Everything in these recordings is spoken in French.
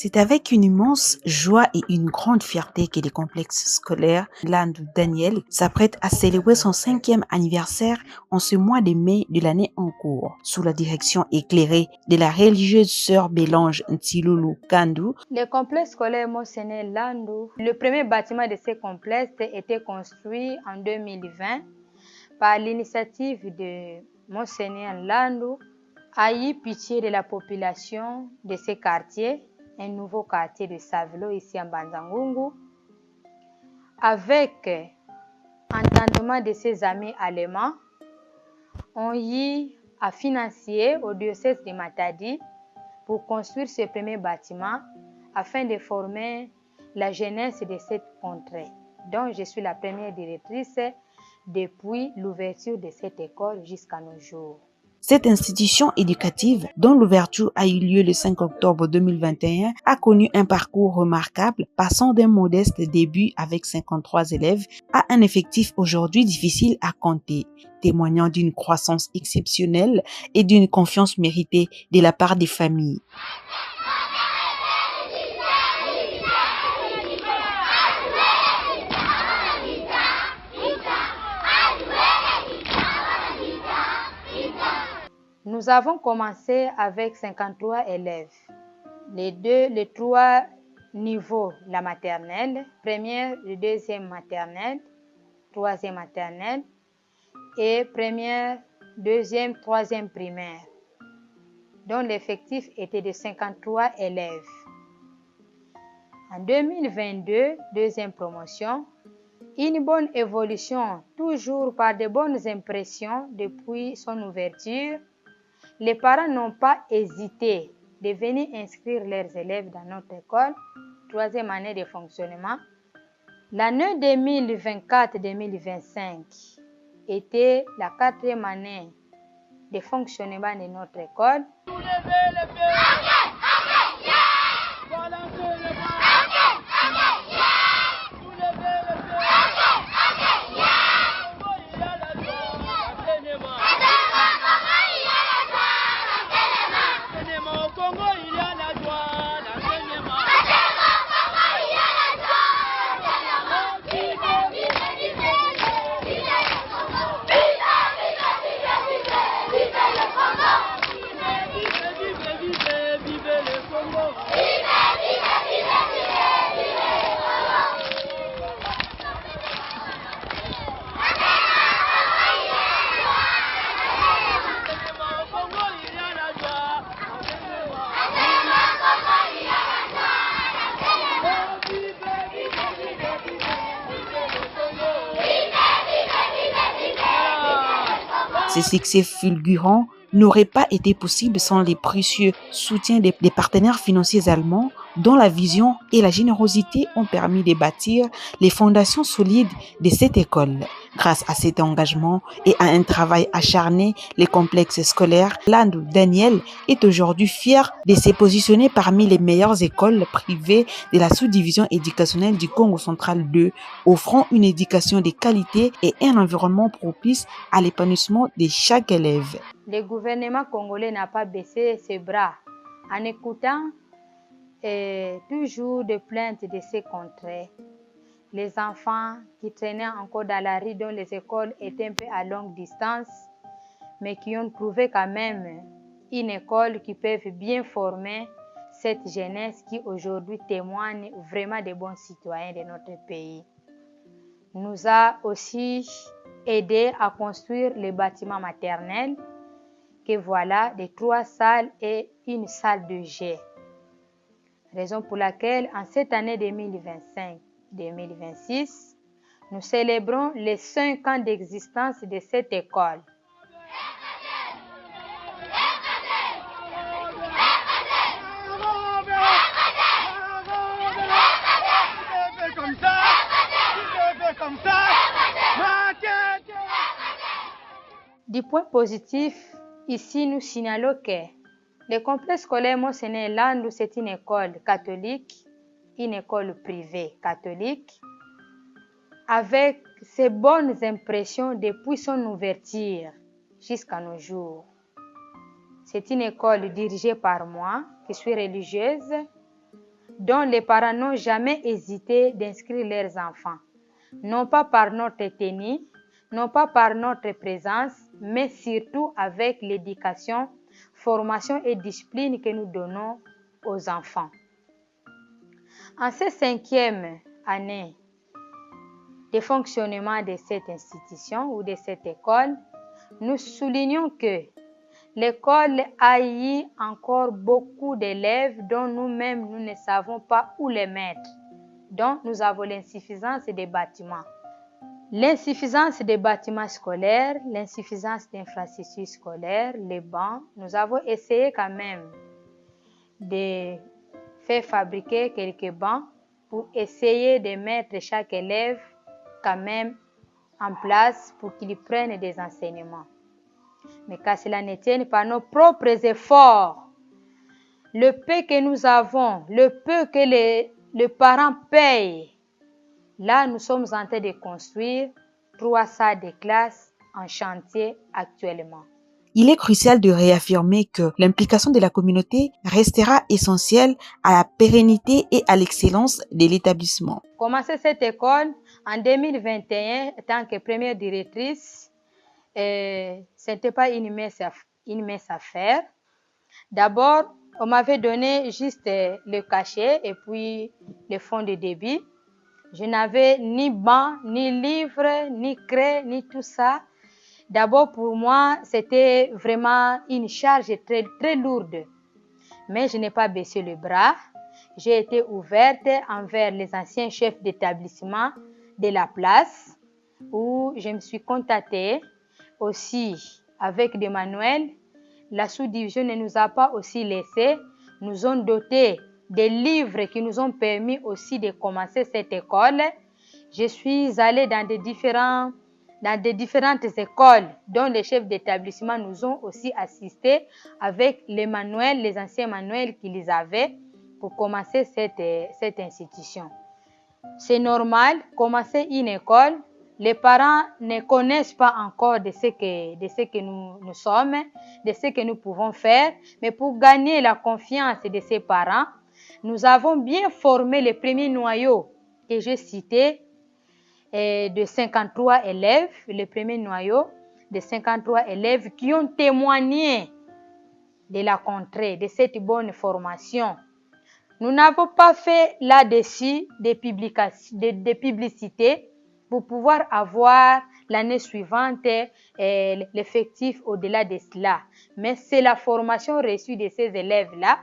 C'est avec une immense joie et une grande fierté que le complexe scolaire Landou Daniel s'apprête à célébrer son 5e anniversaire en ce mois de mai de l'année en cours, sous la direction éclairée de la religieuse sœur Bélange Ntilulu Kandou. Le complexe scolaire Monseigneur Landou, le premier bâtiment de ce complexe a été construit en 2020 par l'initiative de Monseigneur Landou, a eu pitié de la population de ce quartier, un nouveau quartier de Savelo ici en Banzangungu, avec entendement de ses amis allemands, ont eu à financer au diocèse de Matadi pour construire ce premier bâtiment afin de former la jeunesse de cette contrée, dont je suis la première directrice depuis l'ouverture de cette école jusqu'à nos jours. Cette institution éducative, dont l'ouverture a eu lieu le 5 octobre 2021, a connu un parcours remarquable, passant d'un modeste début avec 53 élèves à un effectif aujourd'hui difficile à compter, témoignant d'une croissance exceptionnelle et d'une confiance méritée de la part des familles. Nous avons commencé avec 53 élèves, les trois niveaux, la maternelle, première, le deuxième maternelle, troisième maternelle et première, deuxième, troisième primaire, dont l'effectif était de 53 élèves. En 2022, deuxième promotion, une bonne évolution, toujours par de bonnes impressions depuis son ouverture. Les parents n'ont pas hésité de venir inscrire leurs élèves dans notre école, troisième année de fonctionnement. L'année 2024-2025 était la quatrième année de fonctionnement de notre école. Ces succès fulgurants n'auraient pas été possibles sans les précieux soutiens des partenaires financiers allemands dont la vision et la générosité ont permis de bâtir les fondations solides de cette école. Grâce à cet engagement et à un travail acharné, le complexe scolaire Landou Daniel est aujourd'hui fier de se positionner parmi les meilleures écoles privées de la sous-division éducationnelle du Congo central 2, offrant une éducation de qualité et un environnement propice à l'épanouissement de chaque élève. Le gouvernement congolais n'a pas baissé ses bras en écoutant toujours des plaintes de ces contrées. Les enfants qui traînaient encore dans la rue, dont les écoles étaient un peu à longue distance, mais qui ont trouvé quand même une école qui peut bien former cette jeunesse qui aujourd'hui témoigne vraiment des bons citoyens de notre pays. Nous a aussi aidé à construire les bâtiments maternels, que voilà, des 3 salles et une salle de jet. Raison pour laquelle, en cette année 2025-2026, nous célébrons les 5 ans d'existence de cette école. Du point positif, ici nous signalons que le complexe scolaire Monseigneur Landou, c'est une école catholique, une école privée catholique, avec ses bonnes impressions depuis son ouverture jusqu'à nos jours. C'est une école dirigée par moi, qui suis religieuse, dont les parents n'ont jamais hésité d'inscrire leurs enfants, non pas par notre tenue, non pas par notre présence, mais surtout avec l'éducation, formation et discipline que nous donnons aux enfants. En cette 5e année de fonctionnement de cette institution ou de cette école, nous soulignons que l'école a eu encore beaucoup d'élèves dont nous-mêmes nous ne savons pas où les mettre. Donc nous avons l'insuffisance des bâtiments. L'insuffisance des bâtiments scolaires, l'insuffisance d'infrastructures scolaires, les bancs. Nous avons essayé quand même de faire fabriquer quelques bancs pour essayer de mettre chaque élève quand même en place pour qu'ils prennent des enseignements. Mais qu'à cela ne tienne, par nos propres efforts, le peu que nous avons, le peu que les parents payent, là nous sommes en train de construire 3 salles de classe en chantier actuellement. Il est crucial de réaffirmer que l'implication de la communauté restera essentielle à la pérennité et à l'excellence de l'établissement. Commencer cette école en 2021 en tant que première directrice, ce n'était pas une mince affaire. D'abord, on m'avait donné juste le cachet et puis le fonds de débit. Je n'avais ni banc, ni livre, ni craie, ni tout ça. D'abord, pour moi, c'était vraiment une charge très, très lourde. Mais je n'ai pas baissé le bras. J'ai été ouverte envers les anciens chefs d'établissement de la place où je me suis contactée aussi avec des manuels. La sous-division ne nous a pas aussi laissé. Nous ont doté des livres qui nous ont permis aussi de commencer cette école. Je suis allée dans des différentes écoles dont les chefs d'établissement nous ont aussi assistés avec les manuels, les anciens manuels qu'ils avaient pour commencer cette institution. C'est normal, commencer une école, les parents ne connaissent pas encore de ce que nous sommes, de ce que nous pouvons faire, mais pour gagner la confiance de ces parents, nous avons bien formé le premier noyau que j'ai cité, de 53 élèves, le premier noyau de 53 élèves qui ont témoigné de la contrée, de cette bonne formation. Nous n'avons pas fait là-dessus des publicités pour pouvoir avoir l'année suivante l'effectif au-delà de cela. Mais c'est la formation reçue de ces élèves-là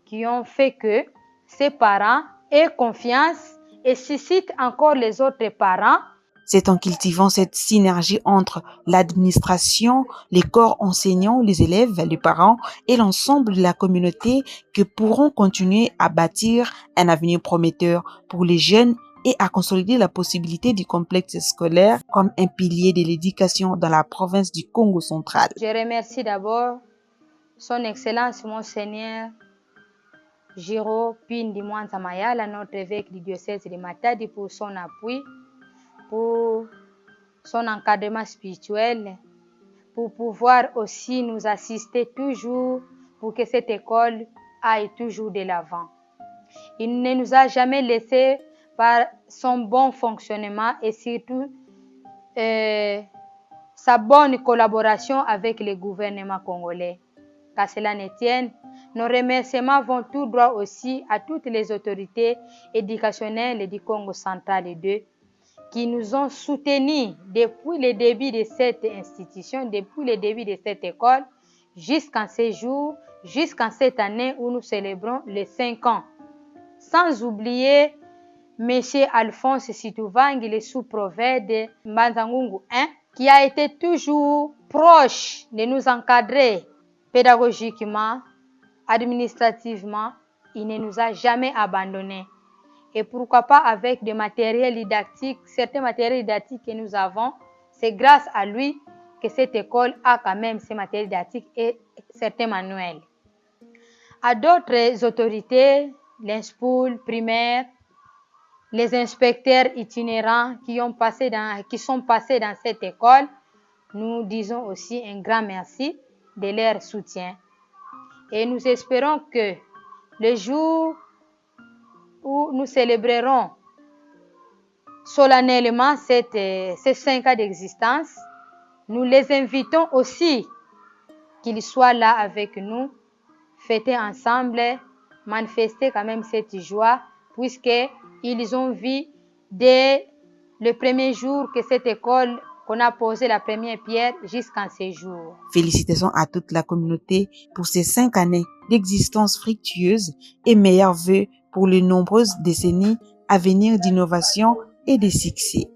qui ont fait que ces parents aient confiance et suscitent encore les autres parents. C'est en cultivant cette synergie entre l'administration, les corps enseignants, les élèves, les parents et l'ensemble de la communauté que pourront continuer à bâtir un avenir prometteur pour les jeunes et à consolider la possibilité du complexe scolaire comme un pilier de l'éducation dans la province du Congo central. Je remercie d'abord Son Excellence Monseigneur Giro Pindi Mwanza Mayala, notre évêque du diocèse de Matadi, pour son appui, pour son encadrement spirituel, pour pouvoir aussi nous assister toujours pour que cette école aille toujours de l'avant. Il ne nous a jamais laissé par son bon fonctionnement et surtout sa bonne collaboration avec le gouvernement congolais. Qu'à cela ne tienne, nos remerciements vont tout droit aussi à toutes les autorités éducationnelles du Congo central et 2 qui nous ont soutenus depuis le début de cette institution, depuis le début de cette école, jusqu'en ces jours, jusqu'en cette année où nous célébrons les 5 ans. Sans oublier M. Alphonse Situvangi, le sous-prophète de Mbanzangungu 1, qui a été toujours proche de nous encadrer pédagogiquement, administrativement. Il ne nous a jamais abandonnés. Et pourquoi pas avec des matériels didactiques, certains matériels didactiques que nous avons, c'est grâce à lui que cette école a quand même ces matériels didactiques et certains manuels. À d'autres autorités, l'INSPOUL primaire, les inspecteurs itinérants qui sont passés dans cette école, nous disons aussi un grand merci de leur soutien. Et nous espérons que le jour où nous célébrerons solennellement ces 5 ans d'existence. Nous les invitons aussi qu'ils soient là avec nous, fêter ensemble, manifester quand même cette joie, puisqu'ils ont vu dès le premier jour que cette école, qu'on a posé la première pierre jusqu'en ces jours. Félicitations à toute la communauté pour ces 5 années d'existence fructueuse et meilleurs vœux pour les nombreuses décennies à venir d'innovation et de succès.